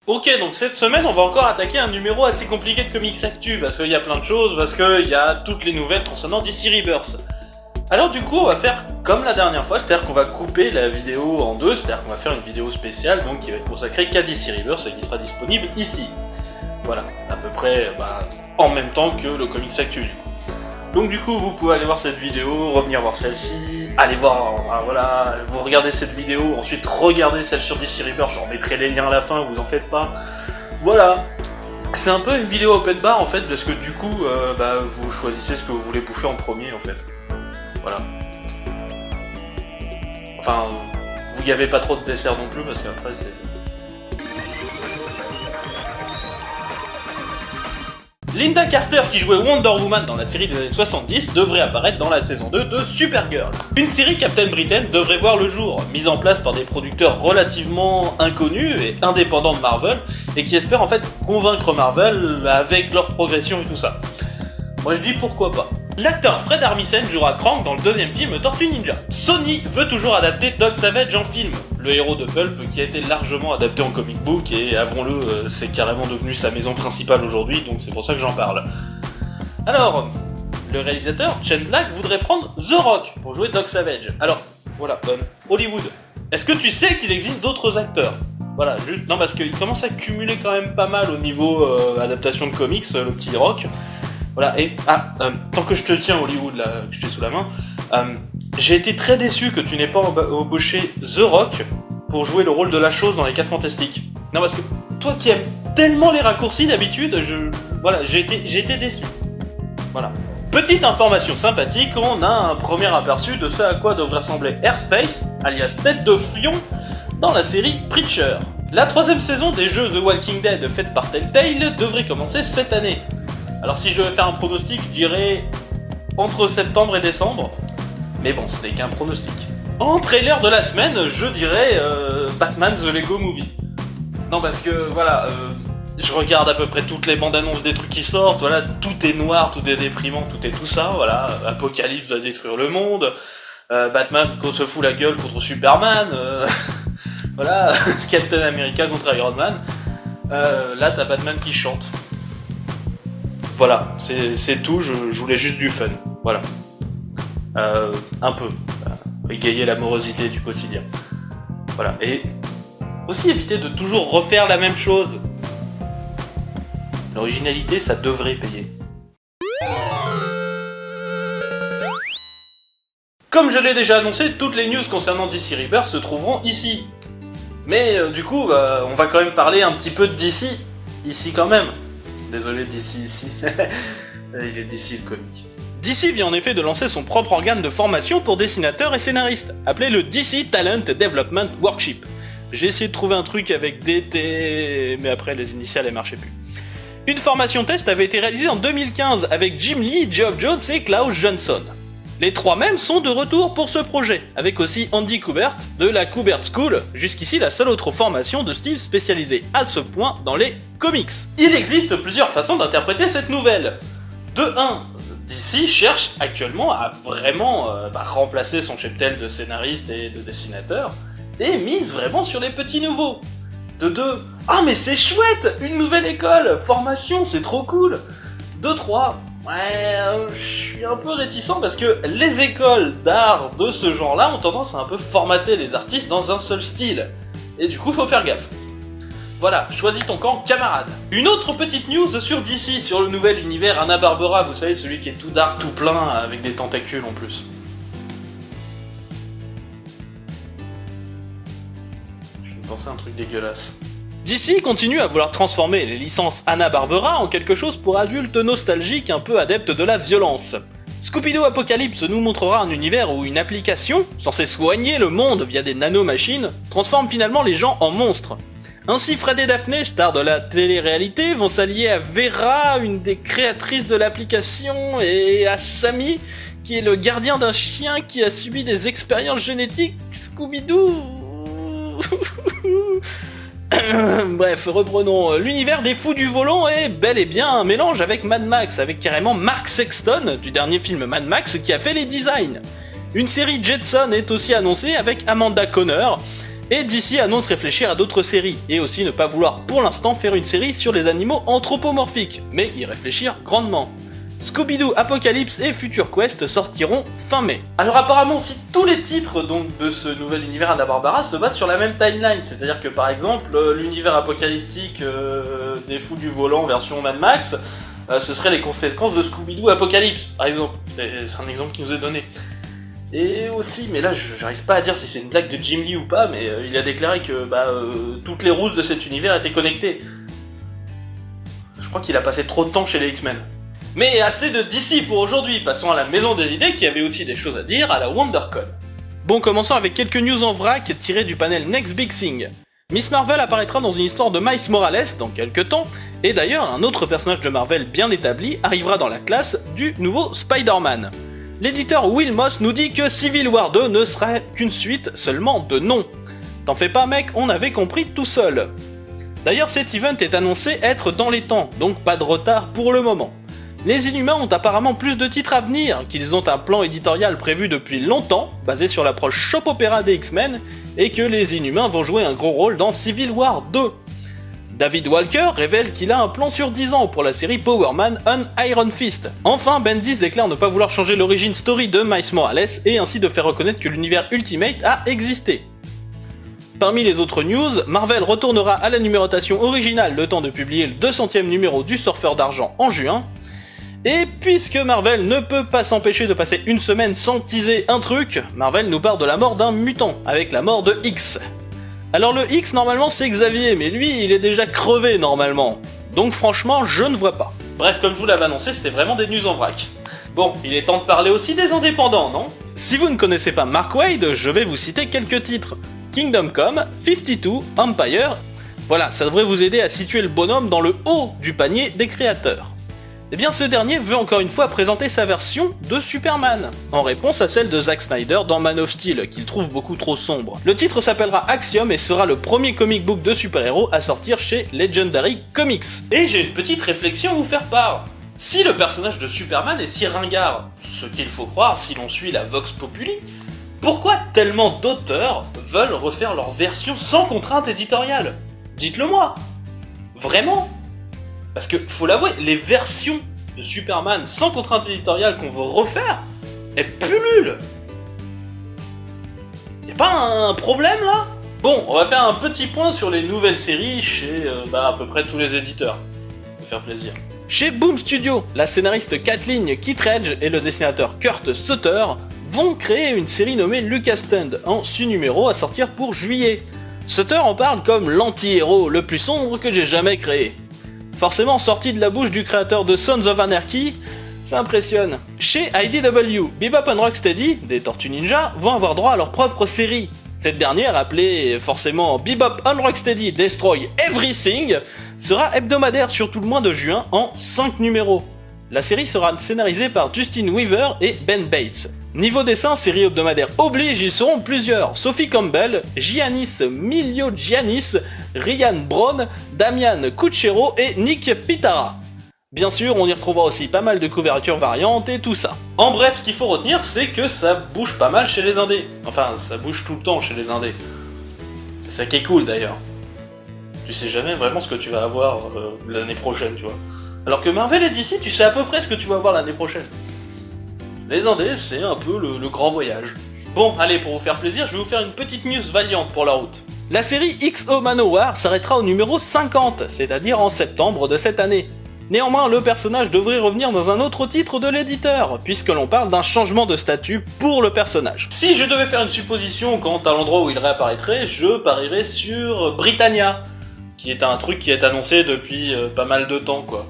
Ok, donc cette semaine, on va encore attaquer un numéro assez compliqué de Comics Actu, parce qu'il y a plein de choses, parce qu'il y a toutes les nouvelles concernant DC Rebirth. Alors du coup, on va faire comme la dernière fois, c'est-à-dire qu'on va couper la vidéo en deux, c'est-à-dire qu'on va faire une vidéo spéciale, donc qui va être consacrée qu'à DC Rebirth et qui sera disponible ici. Voilà, à peu près en même temps que le Comics Actu du coup. Donc du coup, vous pouvez aller voir cette vidéo, revenir voir celle-ci, aller voir, voilà, vous regardez cette vidéo, ensuite regardez celle sur DC Rebirth, j'en mettrai les liens à la fin, vous en faites pas. Voilà, c'est un peu une vidéo open bar en fait, parce que du coup, vous choisissez ce que vous voulez bouffer en premier en fait. Voilà. Enfin, vous n'y avez pas trop de dessert non plus, parce qu'après c'est... Linda Carter, qui jouait Wonder Woman dans la série des années 70, devrait apparaître dans la saison 2 de Supergirl. Une série Captain Britain devrait voir le jour, mise en place par des producteurs relativement inconnus et indépendants de Marvel, et qui espèrent en fait convaincre Marvel avec leur progression et tout ça. Moi je dis pourquoi pas. L'acteur Fred Armisen jouera Krang dans le deuxième film Tortue Ninja. Sony veut toujours adapter Doc Savage en film, le héros de Pulp qui a été largement adapté en comic book et avouons-le, c'est carrément devenu sa maison principale aujourd'hui, donc c'est pour ça que j'en parle. Alors, le réalisateur, Shane Black, voudrait prendre The Rock pour jouer Doc Savage. Alors, voilà, Hollywood, est-ce que tu sais qu'il existe d'autres acteurs ? Voilà, juste, non parce qu'il commence à cumuler quand même pas mal au niveau adaptation de comics, le petit Rock. Voilà, et tant que je te tiens Hollywood, là, que je t'ai sous la main, j'ai été très déçu que tu n'aies pas embauché The Rock pour jouer le rôle de la chose dans les 4 Fantastiques. Non, parce que toi qui aimes tellement les raccourcis d'habitude, j'ai été déçu. Voilà. Petite information sympathique, on a un premier aperçu de ce à quoi devrait ressembler Airspace, alias Tête de Flion, dans la série Preacher. La 3ème saison des jeux The Walking Dead faite par Telltale devrait commencer cette année. Alors si je devais faire un pronostic, je dirais entre septembre et décembre. Mais bon, ce n'est qu'un pronostic. En trailer de la semaine, je dirais Batman The Lego Movie. Non parce que voilà, je regarde à peu près toutes les bandes annonces des trucs qui sortent, voilà, tout est noir, tout est déprimant, tout est tout ça, voilà, Apocalypse va détruire le monde, Batman se fout la gueule contre Superman, voilà, Captain America contre Iron Man, là t'as Batman qui chante. Voilà, c'est tout, je voulais juste du fun, voilà. Un peu, égayer l'amorosité du quotidien. Voilà, et aussi éviter de toujours refaire la même chose. L'originalité, ça devrait payer. Comme je l'ai déjà annoncé, toutes les news concernant DC Rebirth se trouveront ici. Mais du coup, on va quand même parler un petit peu de DC, ici quand même. Désolé DC ici, il est DC le comic. DC vient en effet de lancer son propre organe de formation pour dessinateurs et scénaristes, appelé le DC Talent Development Workshop. J'ai essayé de trouver un truc avec DT, mais après les initiales elles marchaient plus. Une formation test avait été réalisée en 2015 avec Jim Lee, Geoff Jones et Klaus Johnson. Les trois mêmes sont de retour pour ce projet, avec aussi Andy Kubert de la Kubert School, jusqu'ici la seule autre formation de Steve spécialisée à ce point dans les comics. Il existe plusieurs façons d'interpréter cette nouvelle. De 1, DC cherche actuellement à vraiment remplacer son cheptel de scénaristes et de dessinateurs, et mise vraiment sur les petits nouveaux. De 2, ah mais c'est chouette, une nouvelle école, formation, c'est trop cool. De 3, je suis un peu réticent parce que les écoles d'art de ce genre-là ont tendance à un peu formater les artistes dans un seul style. Et du coup, faut faire gaffe. Voilà, choisis ton camp, camarade. Une autre petite news sur DC, sur le nouvel univers Hanna-Barbera, vous savez, celui qui est tout dark, tout plein, avec des tentacules en plus. Je me pensais à un truc dégueulasse. DC continue à vouloir transformer les licences Hanna-Barbera en quelque chose pour adultes nostalgiques un peu adeptes de la violence. Scooby-Doo Apocalypse nous montrera un univers où une application, censée soigner le monde via des nanomachines, transforme finalement les gens en monstres. Ainsi Fred et Daphné, stars de la télé-réalité, vont s'allier à Vera, une des créatrices de l'application, et à Sammy, qui est le gardien d'un chien qui a subi des expériences génétiques Scooby-Doo. Bref, reprenons. L'univers des fous du volant est bel et bien un mélange avec Mad Max, avec carrément Mark Sexton du dernier film Mad Max qui a fait les designs. Une série Jetson est aussi annoncée avec Amanda Conner, Et DC annonce réfléchir à d'autres séries, et aussi ne pas vouloir pour l'instant faire une série sur les animaux anthropomorphiques, mais y réfléchir grandement. Scooby-Doo, Apocalypse et Future Quest sortiront fin mai. Alors apparemment aussi tous les titres donc, de ce nouvel univers Hanna-Barbera se basent sur la même timeline, c'est-à-dire que par exemple l'univers apocalyptique des Fous du Volant version Mad Max, ce serait les conséquences de Scooby-Doo Apocalypse par exemple, c'est un exemple qui nous est donné. Et aussi, mais là j'arrive pas à dire si c'est une blague de Jim Lee ou pas, mais il a déclaré que toutes les rousses de cet univers étaient connectées. Je crois qu'il a passé trop de temps chez les X-Men. Mais assez de DC pour aujourd'hui, passons à la Maison des Idées qui avait aussi des choses à dire à la WonderCon. Bon, commençons avec quelques news en vrac tirées du panel Next Big Thing. Miss Marvel apparaîtra dans une histoire de Miles Morales dans quelques temps, et d'ailleurs un autre personnage de Marvel bien établi arrivera dans la classe du nouveau Spider-Man. L'éditeur Will Moss nous dit que Civil War 2 ne sera qu'une suite seulement de nom. T'en fais pas mec, on avait compris tout seul. D'ailleurs cet event est annoncé être dans les temps, donc pas de retard pour le moment. Les Inhumains ont apparemment plus de titres à venir, qu'ils ont un plan éditorial prévu depuis longtemps, basé sur l'approche soap opéra des X-Men, et que les Inhumains vont jouer un gros rôle dans Civil War 2. David Walker révèle qu'il a un plan sur 10 ans pour la série Power Man on Iron Fist. Enfin, Bendis déclare ne pas vouloir changer l'origin story de Miles Morales et ainsi de faire reconnaître que l'univers Ultimate a existé. Parmi les autres news, Marvel retournera à la numérotation originale le temps de publier le 200e numéro du Surfeur d'Argent en juin. Et puisque Marvel ne peut pas s'empêcher de passer une semaine sans teaser un truc, Marvel nous parle de la mort d'un mutant, avec la mort de X. Alors le X normalement c'est Xavier, mais lui il est déjà crevé normalement. Donc franchement je ne vois pas. Bref, comme je vous l'avais annoncé, c'était vraiment des news en vrac. Bon, il est temps de parler aussi des indépendants, non? Si vous ne connaissez pas Mark Waid, je vais vous citer quelques titres. Kingdom Come, 52, Empire... Voilà, ça devrait vous aider à situer le bonhomme dans le haut du panier des créateurs. Eh bien ce dernier veut encore une fois présenter sa version de Superman, en réponse à celle de Zack Snyder dans Man of Steel, qu'il trouve beaucoup trop sombre. Le titre s'appellera Axiom et sera le premier comic book de super-héros à sortir chez Legendary Comics. Et j'ai une petite réflexion à vous faire part. Si le personnage de Superman est si ringard, ce qu'il faut croire si l'on suit la Vox Populi, pourquoi tellement d'auteurs veulent refaire leur version sans contrainte éditoriale? Dites-le moi. Vraiment? Parce que, faut l'avouer, les versions de Superman sans contrainte éditoriale qu'on veut refaire, elles pullulent. Y'a pas un problème là? Bon, on va faire un petit point sur les nouvelles séries chez à peu près tous les éditeurs. Ça va faire plaisir. Chez Boom Studio, la scénariste Kathleen Kittredge et le dessinateur Kurt Sutter vont créer une série nommée Lucas Stand en 6 numéros à sortir pour juillet. Sutter en parle comme l'anti-héros le plus sombre que j'ai jamais créé. Forcément sorti de la bouche du créateur de Sons of Anarchy, ça impressionne. Chez IDW, Bebop and Rocksteady, des Tortues Ninja, vont avoir droit à leur propre série. Cette dernière, appelée forcément Bebop and Rocksteady Destroy Everything, sera hebdomadaire sur tout le mois de juin en 5 numéros. La série sera scénarisée par Justin Weaver et Ben Bates. Niveau dessin, série hebdomadaire oblige, ils seront plusieurs. Sophie Campbell, Giannis Milio-Giannis, Ryan Brown, Damian Cucchero et Nick Pitara. Bien sûr, on y retrouvera aussi pas mal de couvertures variantes et tout ça. En bref, ce qu'il faut retenir, c'est que ça bouge pas mal chez les indés. Enfin, ça bouge tout le temps chez les indés. C'est ça qui est cool d'ailleurs. Tu sais jamais vraiment ce que tu vas avoir l'année prochaine, tu vois. Alors que Marvel et DC, tu sais à peu près ce que tu vas avoir l'année prochaine. Les indés, c'est un peu le grand voyage. Bon, allez, pour vous faire plaisir, je vais vous faire une petite news valiante pour la route. La série XO Manowar s'arrêtera au numéro 50, c'est-à-dire en septembre de cette année. Néanmoins, le personnage devrait revenir dans un autre titre de l'éditeur, puisque l'on parle d'un changement de statut pour le personnage. Si je devais faire une supposition quant à l'endroit où il réapparaîtrait, je parierais sur Britannia, qui est un truc qui est annoncé depuis pas mal de temps, quoi.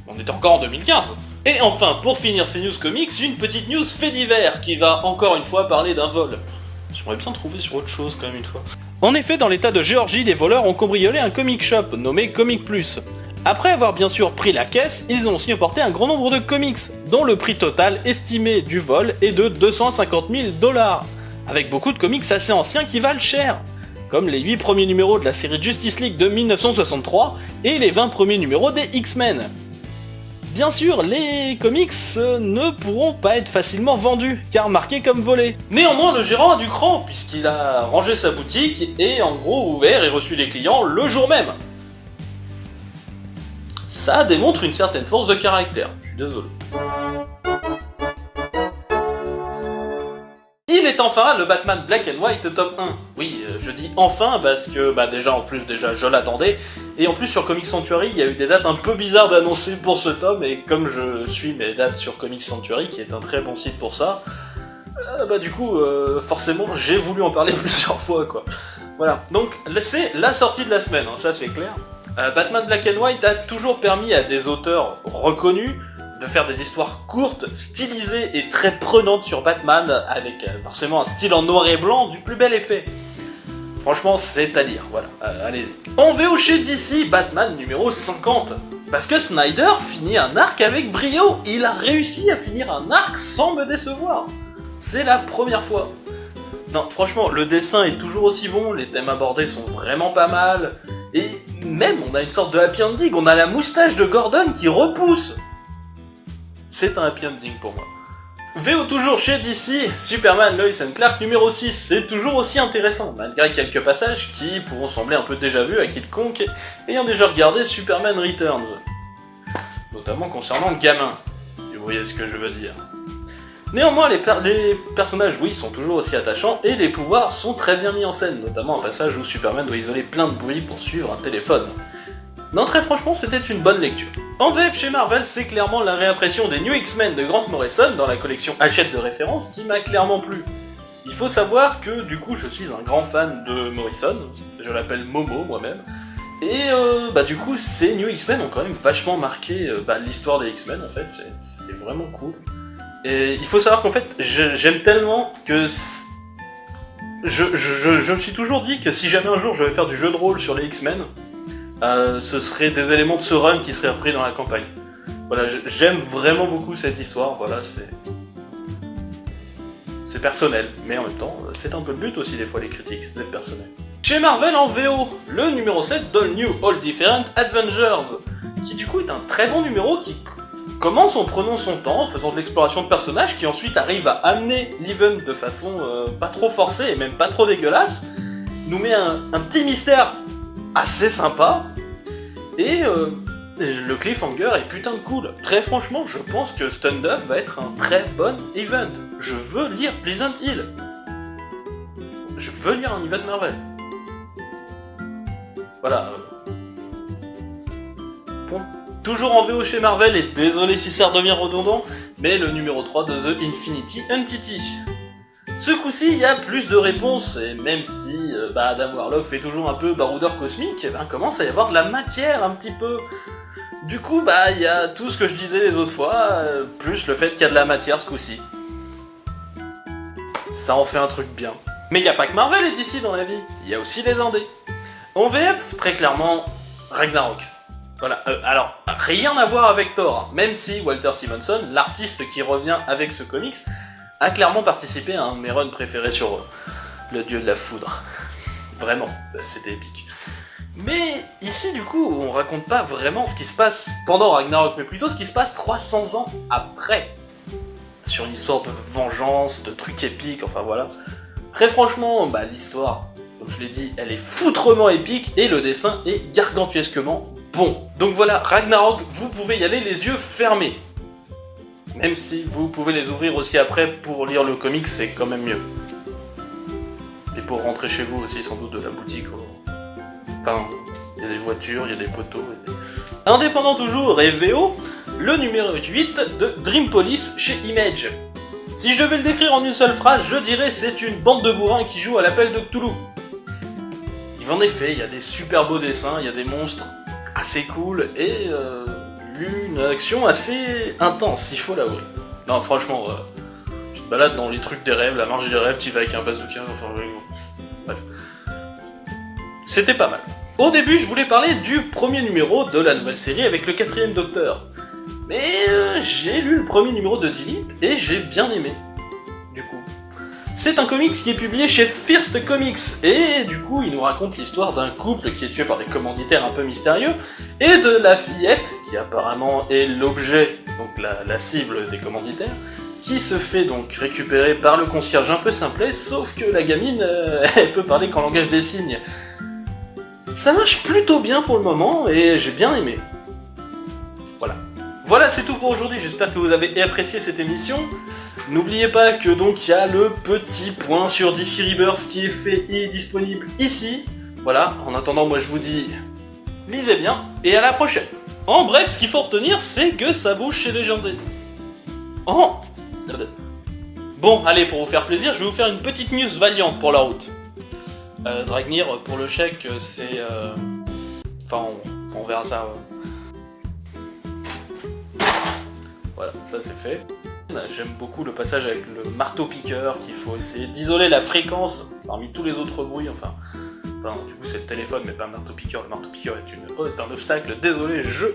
On est encore en 2015. Et enfin, pour finir ces news comics, une petite news fait divers qui va encore une fois parler d'un vol. J'aimerais bien trouver sur autre chose quand même une fois. En effet, dans l'état de Géorgie, des voleurs ont cambriolé un comic shop nommé Comic Plus. Après avoir bien sûr pris la caisse, ils ont aussi apporté un grand nombre de comics, dont le prix total estimé du vol est de 250 000 $, avec beaucoup de comics assez anciens qui valent cher, comme les 8 premiers numéros de la série Justice League de 1963 et les 20 premiers numéros des X-Men. Bien sûr, les comics ne pourront pas être facilement vendus, car marqués comme volés. Néanmoins, le gérant a du cran, puisqu'il a rangé sa boutique et en gros ouvert et reçu des clients le jour même. Ça démontre une certaine force de caractère, je suis désolé. Il est enfin le Batman Black and White tome 1. Oui, je dis enfin parce que déjà je l'attendais. Et en plus sur Comics Sanctuary, il y a eu des dates un peu bizarres d'annoncer pour ce tome. Et comme je suis mes dates sur Comics Sanctuary, qui est un très bon site pour ça, forcément j'ai voulu en parler plusieurs fois quoi. Voilà, donc c'est la sortie de la semaine, hein, ça c'est clair. Batman Black and White a toujours permis à des auteurs reconnus de faire des histoires courtes, stylisées et très prenantes sur Batman, avec forcément un style en noir et blanc du plus bel effet. Franchement, c'est à lire, voilà, allez-y. En VO chez DC, Batman numéro 50. Parce que Snyder finit un arc avec brio, il a réussi à finir un arc sans me décevoir. C'est la première fois. Non, franchement, le dessin est toujours aussi bon, les thèmes abordés sont vraiment pas mal, et même on a une sorte de happy ending, on a la moustache de Gordon qui repousse. C'est un happy ending pour moi. VO toujours chez DC, Superman Lois and Clark numéro 6, c'est toujours aussi intéressant, malgré quelques passages qui pourront sembler un peu déjà vus à quiconque ayant déjà regardé Superman Returns. Notamment concernant le gamin, si vous voyez ce que je veux dire. Néanmoins, les personnages, oui, sont toujours aussi attachants, et les pouvoirs sont très bien mis en scène, notamment un passage où Superman doit isoler plein de bruit pour suivre un téléphone. Non, très franchement, c'était une bonne lecture. En VF chez Marvel, c'est clairement la réimpression des New X-Men de Grant Morrison dans la collection Hachette de référence qui m'a clairement plu. Il faut savoir que, du coup, je suis un grand fan de Morrison, je l'appelle Momo moi-même, et du coup, ces New X-Men ont quand même vachement marqué l'histoire des X-Men, en fait, c'était vraiment cool. Et il faut savoir qu'en fait, j'aime tellement que... Je me suis toujours dit que si jamais un jour je vais faire du jeu de rôle sur les X-Men, ce serait des éléments de ce run qui seraient repris dans la campagne. Voilà, j'aime vraiment beaucoup cette histoire, voilà, c'est personnel, mais en même temps, c'est un peu le but aussi des fois les critiques, c'est d'être personnel. Chez Marvel en VO, le numéro 7 d'All New, All Different Adventures, qui du coup est un très bon numéro qui commence en prenant son temps, en faisant de l'exploration de personnages, qui ensuite arrive à amener l'event de façon pas trop forcée et même pas trop dégueulasse, nous met un petit mystère assez sympa, et le cliffhanger est putain de cool. Très franchement, je pense que Standoff va être un très bon event. Je veux lire Pleasant Hill. Je veux lire un event Marvel. Voilà. Point. Toujours en VO chez Marvel, et désolé si ça redevient redondant, mais le numéro 3 de The Infinity Entity. Ce coup-ci, il y a plus de réponses, et même si Adam Warlock fait toujours un peu baroudeur cosmique, commence à y avoir de la matière un petit peu. Du coup, il y a tout ce que je disais les autres fois, plus le fait qu'il y a de la matière ce coup-ci. Ça en fait un truc bien. Mais il n'y a pas que Marvel et DC dans la vie, il y a aussi les indés. En VF, très clairement, Ragnarok. Voilà, alors, rien à voir avec Thor, même si Walter Simonson, l'artiste qui revient avec ce comics, a clairement participé à un de mes runs préférés sur le dieu de la foudre. Vraiment, c'était épique. Mais ici, du coup, on raconte pas vraiment ce qui se passe pendant Ragnarok, mais plutôt ce qui se passe 300 ans après. Sur une histoire de vengeance, de trucs épiques, enfin voilà. Très franchement, l'histoire, comme je l'ai dit, elle est foutrement épique, et le dessin est gargantuesquement bon. Donc voilà, Ragnarok, vous pouvez y aller les yeux fermés. Même si vous pouvez les ouvrir aussi après pour lire le comic, c'est quand même mieux. Et pour rentrer chez vous aussi, sans doute, de la boutique. Enfin, il y a des voitures, il y a des poteaux. Indépendant toujours, et VO, le numéro 8 de Dream Police chez Image. Si je devais le décrire en une seule phrase, je dirais c'est une bande de bourrins qui joue à l'appel de Cthulhu. En effet, il y a des super beaux dessins, il y a des monstres assez cool, et une action assez intense, il faut l'avouer. Non, franchement, tu te balades dans les trucs des rêves, la marche des rêves, tu vas avec un bazooka, enfin... Bref. C'était pas mal. Au début, je voulais parler du premier numéro de la nouvelle série avec le 4ème Docteur. Mais j'ai lu le premier numéro de Delete, et j'ai bien aimé, du coup. C'est un comics qui est publié chez First Comics, et du coup il nous raconte l'histoire d'un couple qui est tué par des commanditaires un peu mystérieux, et de la fillette, qui apparemment est l'objet, donc la cible des commanditaires, qui se fait donc récupérer par le concierge un peu simplet, sauf que la gamine, elle peut parler qu'en langage des signes. Ça marche plutôt bien pour le moment, et j'ai bien aimé. Voilà, c'est tout pour aujourd'hui, j'espère que vous avez apprécié cette émission. N'oubliez pas que donc il y a le petit point sur DC Rebirth qui est fait et disponible ici. Voilà, en attendant moi je vous dis, lisez bien, et à la prochaine. En bref, ce qu'il faut retenir, c'est que ça bouge chez Légendé. Bon, allez, pour vous faire plaisir, je vais vous faire une petite news valiante pour la route. Dragnir, pour le chèque, c'est... Enfin, on verra ça... Voilà, ça c'est fait. J'aime beaucoup le passage avec le marteau-piqueur, qu'il faut essayer d'isoler la fréquence parmi tous les autres bruits, enfin du coup c'est le téléphone mais pas le marteau-piqueur. Le marteau-piqueur est un obstacle, désolé, je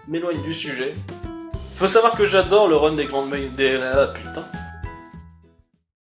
m'éloigne du sujet. Faut savoir que j'adore le run des grandes... putain.